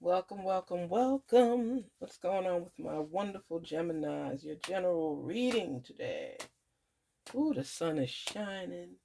Welcome, welcome, welcome. What's going on with my wonderful Geminis? Your general reading today. Ooh, the sun is shining.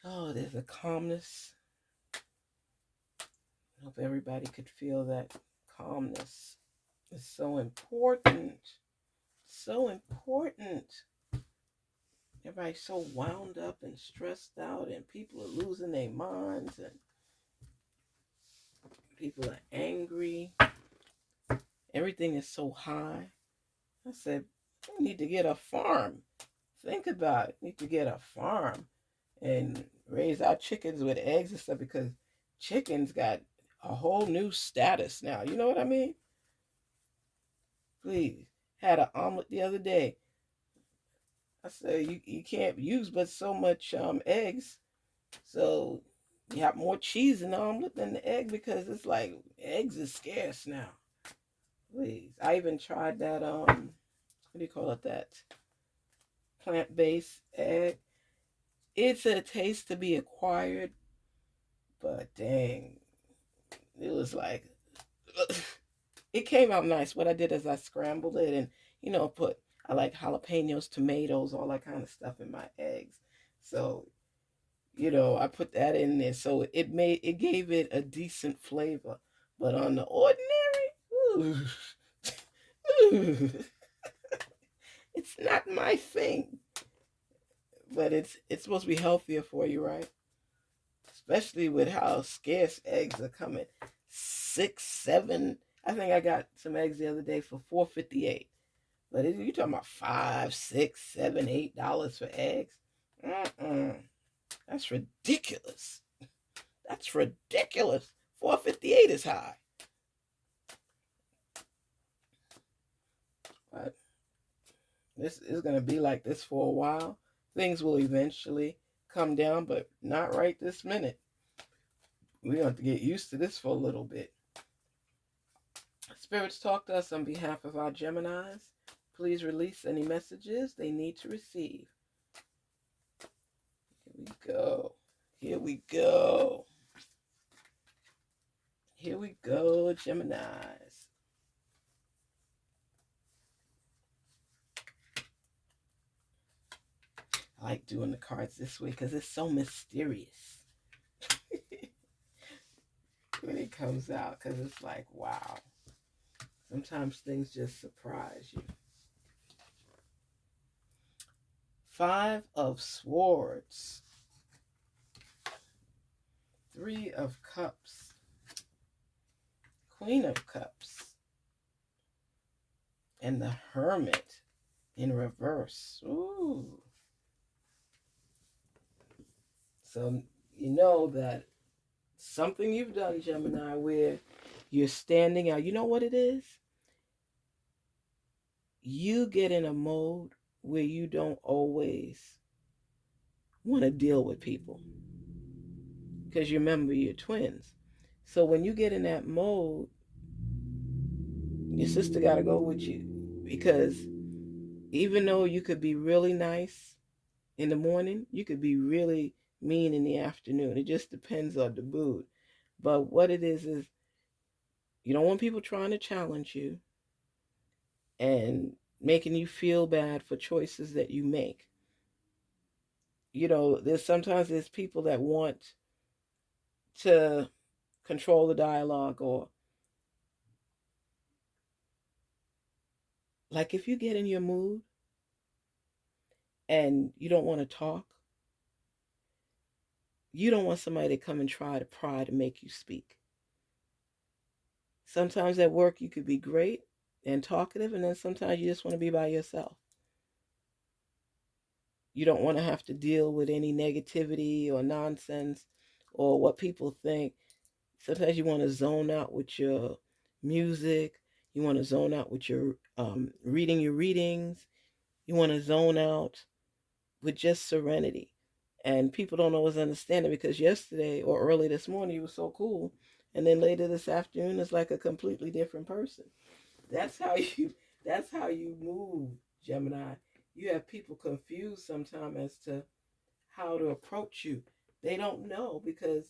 Oh, there's a calmness. I hope everybody could feel that calmness. It's so important. So important. Everybody's so wound up and stressed out, and people are losing their minds, and people are angry. Everything is so high. I said, we need to get a farm. Think about it. We need to get a farm and raise our chickens with eggs and stuff because chickens got a whole new status now. You know what I mean? Please. Had an omelet the other day. I said you can't use but so much eggs. So you have more cheese in the omelet than the egg because it's like eggs is scarce now. Please. I even tried that what do you call it, that plant-based egg. It's a taste to be acquired, but dang, it was like it came out nice. What I did is I scrambled it and put I like jalapenos, tomatoes, all that kind of stuff in my eggs. So I put that in there, so it gave it a decent flavor. But on the ordinary, ooh, it's not my thing. But it's supposed to be healthier for you, right? Especially with how scarce eggs are coming. 6, 7. I think I got some eggs the other day for $4.58. But you talking about 5, 6, 7, $8 for eggs? That's ridiculous. That's ridiculous. 4.58 is high. But this is gonna be like this for a while. Things will eventually come down, but not right this minute. We have to get used to this for a little bit. Spirits talk to us on behalf of our Geminis. Please release any messages they need to receive. Here we go. Here we go. Here we go, Geminis. I like doing the cards this way because it's so mysterious when it comes out, because it's like, wow. Sometimes things just surprise you. 5 of Swords. 3 of Cups. Queen of Cups. And the Hermit in reverse. Ooh. So you know that something you've done, Gemini, where you're standing out. You know what it is? You get in a mode where you don't always want to deal with people. Because you remember you're twins. So when you get in that mode, your sister got to go with you. Because even though you could be really nice in the morning, you could be really mean in the afternoon. It just depends on the mood. But what it is you don't want people trying to challenge you and making you feel bad for choices that you make. There's people that want to control the dialogue, or like if you get in your mood and you don't want to talk, you don't want somebody to come and try to pry to make you speak. Sometimes at work you could be great and talkative, and then sometimes you just want to be by yourself. You don't want to have to deal with any negativity or nonsense or what people think. Sometimes you want to zone out with your music. You want to zone out with your reading your readings. You want to zone out with just serenity. And people don't always understand it because yesterday or early this morning you were so cool, and then later this afternoon it's like a completely different person. That's how you move, Gemini. You have people confused sometimes as to how to approach you. They don't know because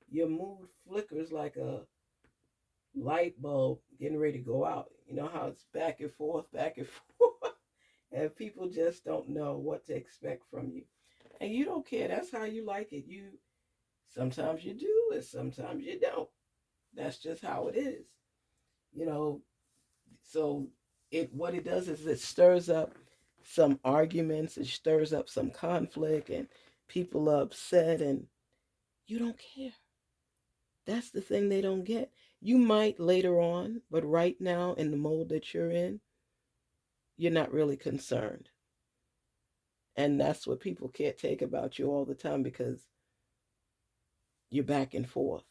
your mood flickers like light bulb getting ready to go out. You know how it's back and forth, and people just don't know what to expect from you. And you don't care. That's how you like it. You sometimes you do, and sometimes you don't. That's just how it is. You know, so it what it does is it stirs up some arguments, it stirs up some conflict, and people are upset, and you don't care. That's the thing they don't get. You might later on, but right now in the mode that you're in, you're not really concerned. And that's what people can't take about you all the time because you're back and forth.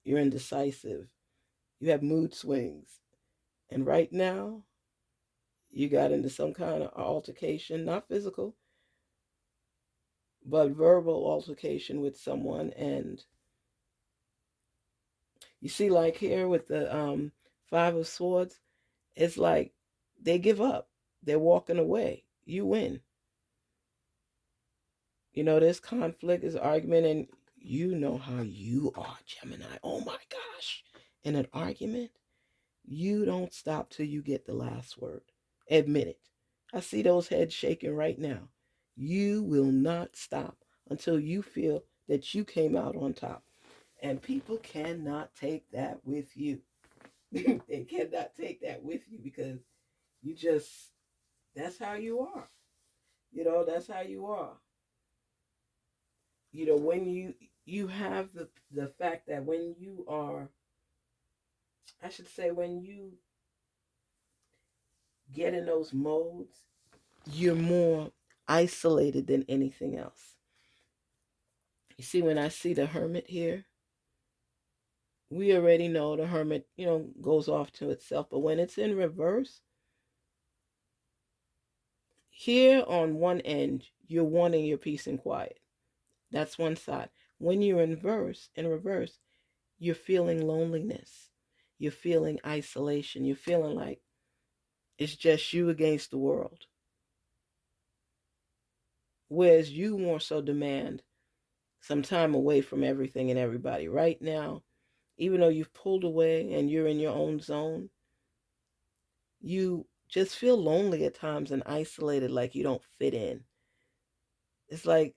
You're indecisive. You have mood swings. And right now, you got into some kind of altercation, not physical, but verbal altercation with someone. And you see, like here with the Five of Swords, it's like they give up. They're walking away. You win. You know, there's conflict, there's argument, and you know how you are, Gemini. Oh my gosh. In an argument, you don't stop till you get the last word. Admit it. I see those heads shaking right now. You will not stop until you feel that you came out on top. And people cannot take that with you. They cannot take that with you because you just, that's how you are. You know, that's how you are. You know, when you have the fact that when you are, I should say, when you get in those modes, you're more isolated than anything else. You see, when I see the hermit here, we already know the hermit, you know, goes off to itself. But when it's in reverse, here on one end, you're wanting your peace and quiet. That's one side. When you're in reverse, you're feeling loneliness. You're feeling isolation. You're feeling like it's just you against the world. Whereas you more so demand some time away from everything and everybody. Right now, even though you've pulled away and you're in your own zone, you just feel lonely at times and isolated, like you don't fit in. It's like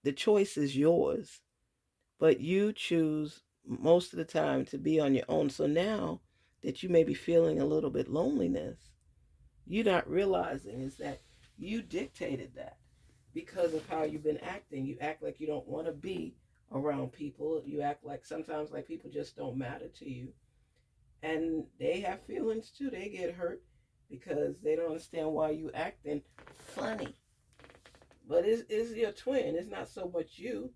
the choice is yours, but you choose most of the time to be on your own. So now that you may be feeling a little bit loneliness, you're not realizing is that you dictated that because of how you've been acting. You act like you don't want to be around people. You act like sometimes like people just don't matter to you. And they have feelings too. They get hurt because they don't understand why you acting funny. But it's your twin. It's not so much you.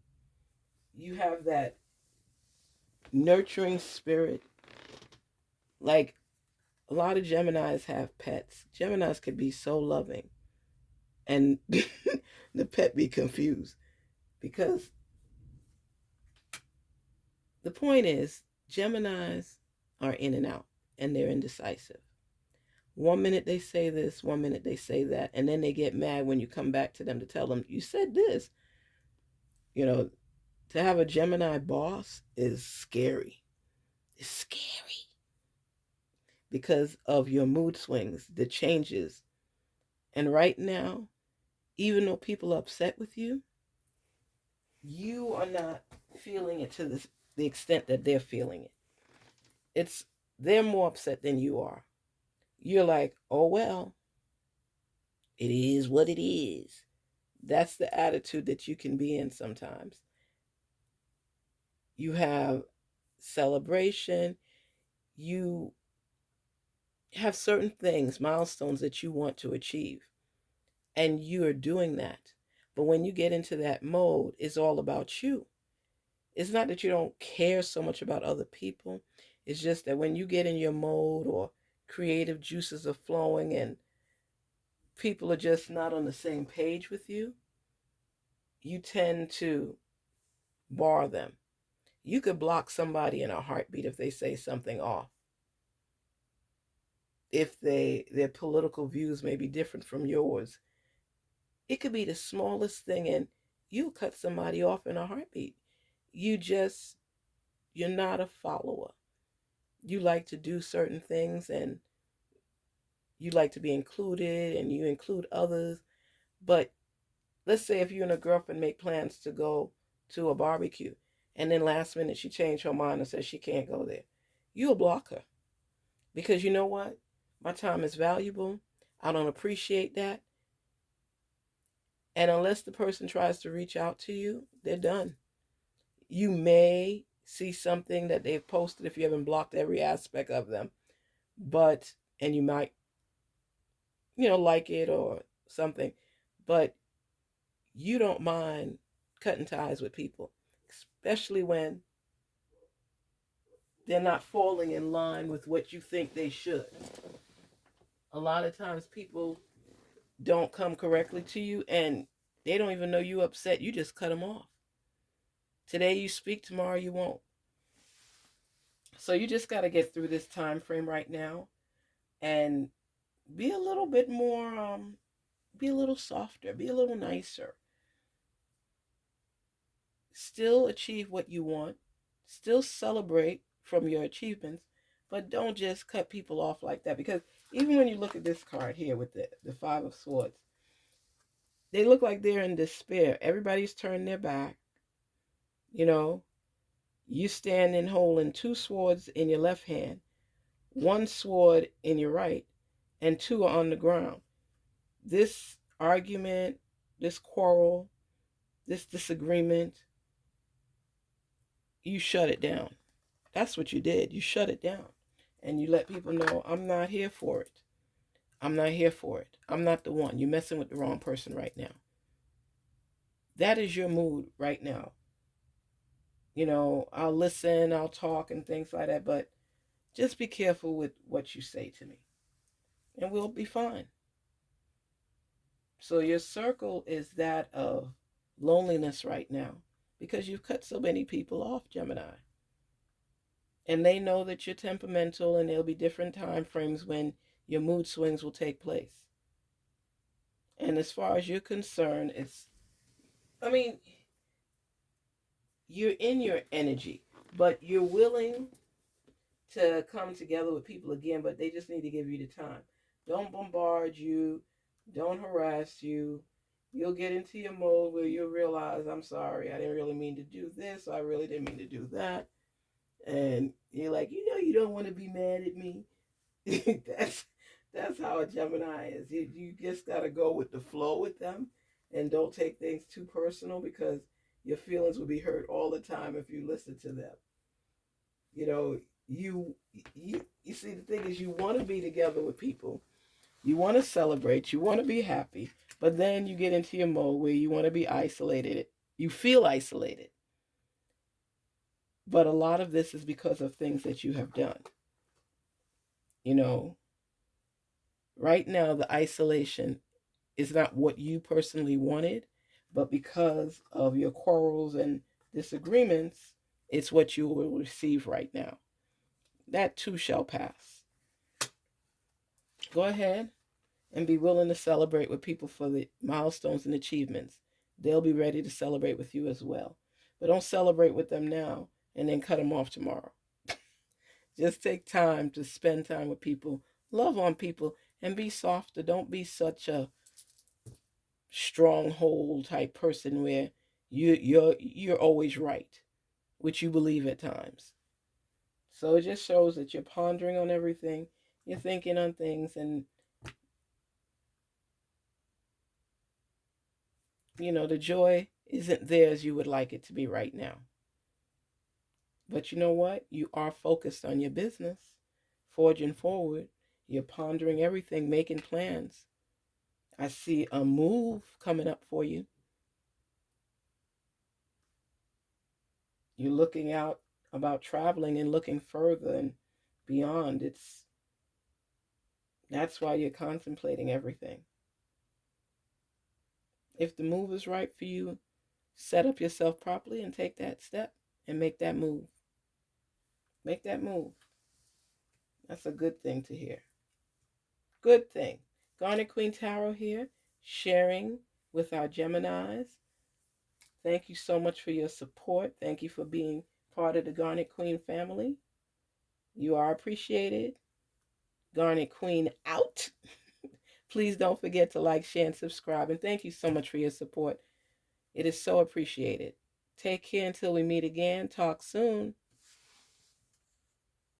You have that nurturing spirit. Like a lot of Geminis have pets. Geminis could be so loving and the pet be confused because the point is Geminis are in and out and they're indecisive. One minute they say this, one minute they say that, and then they get mad when you come back to them to tell them you said this. You know, to have a Gemini boss is scary. It's scary because of your mood swings, the changes. And right now, even though people are upset with you, you are not feeling it to the extent that they're feeling it. It's they're more upset than you are. You're like, oh well, it is what it is. That's the attitude that you can be in sometimes. You have celebration, you have certain things, milestones that you want to achieve, and you are doing that. But when you get into that mode, it's all about you. It's not that you don't care so much about other people. It's just that when you get in your mode or creative juices are flowing and people are just not on the same page with you, you tend to bar them. You could block somebody in a heartbeat if they say something off. If their political views may be different from yours, it could be the smallest thing and you cut somebody off in a heartbeat. You're not a follower. you like to do certain things and you like to be included and you include others. But let's say if you and a girlfriend make plans to go to a barbecue and then last minute she changed her mind and says she can't go there, you'll block her. Because you know what? My time is valuable. I don't appreciate that. And unless the person tries to reach out to you, they're done. You may see something that they've posted if you haven't blocked every aspect of them, but, and you might, like it or something, but you don't mind cutting ties with people, especially when they're not falling in line with what you think they should. A lot of times people don't come correctly to you and they don't even know you upset. You just cut them off. Today you speak, tomorrow you won't. So you just got to get through this time frame right now and be a little bit more, be a little softer, be a little nicer. Still achieve what you want, still celebrate from your achievements, but don't just cut people off like that. Because even when you look at this card here with the Five of Swords, they look like they're in despair. Everybody's turned their back. You know, you standing holding two swords in your left hand, one sword in your right, and two are on the ground. This argument, this quarrel, this disagreement, you shut it down. That's what you did. You shut it down. And you let people know, I'm not here for it. I'm not here for it. I'm not the one. You're messing with the wrong person right now. That is your mood right now. I'll listen, I'll talk and things like that, but just be careful with what you say to me. And we'll be fine. So your circle is that of loneliness right now because you've cut so many people off, Gemini. And they know that you're temperamental and there'll be different time frames when your mood swings will take place. And as far as you're concerned, I mean, you're in your energy, but you're willing to come together with people again, but they just need to give you the time. Don't bombard you, don't harass you. You'll get into your mode where you'll realize, I'm sorry, I didn't really mean to do this, I really didn't mean to do that. And you're like, you don't want to be mad at me. that's how a Gemini is. You just gotta go with the flow with them and don't take things too personal because your feelings will be hurt all the time if you listen to them. You know, you see, the thing is, you want to be together with people, you want to celebrate, you want to be happy, but then you get into your mode where you want to be isolated. You feel isolated. But a lot of this is because of things that you have done. You know, right now the isolation is not what you personally wanted, but because of your quarrels and disagreements, it's what you will receive right now. That too shall pass. Go ahead and be willing to celebrate with people for the milestones and achievements. They'll be ready to celebrate with you as well. But don't celebrate with them now and then cut them off tomorrow. Just take time to spend time with people, love on people, and be softer. Don't be such a stronghold type person where you're always right, which you believe at times. So it just shows that you're pondering on everything, you're thinking on things, and the joy isn't there as you would like it to be right now. But you know what? You are focused on your business, forging forward. You're pondering everything, making plans. I see a move coming up for you. You're looking out about traveling and looking further and beyond. That's why you're contemplating everything. If the move is right for you, set up yourself properly and take that step and make that move. Make that move. That's a good thing to hear. Good thing. Garnetqueentarot here, sharing with our Geminis. Thank you so much for your support. Thank you for being part of the Garnet Queen family. You are appreciated. Garnet Queen out. Please don't forget to like, share, and subscribe. And thank you so much for your support. It is so appreciated. Take care until we meet again. Talk soon.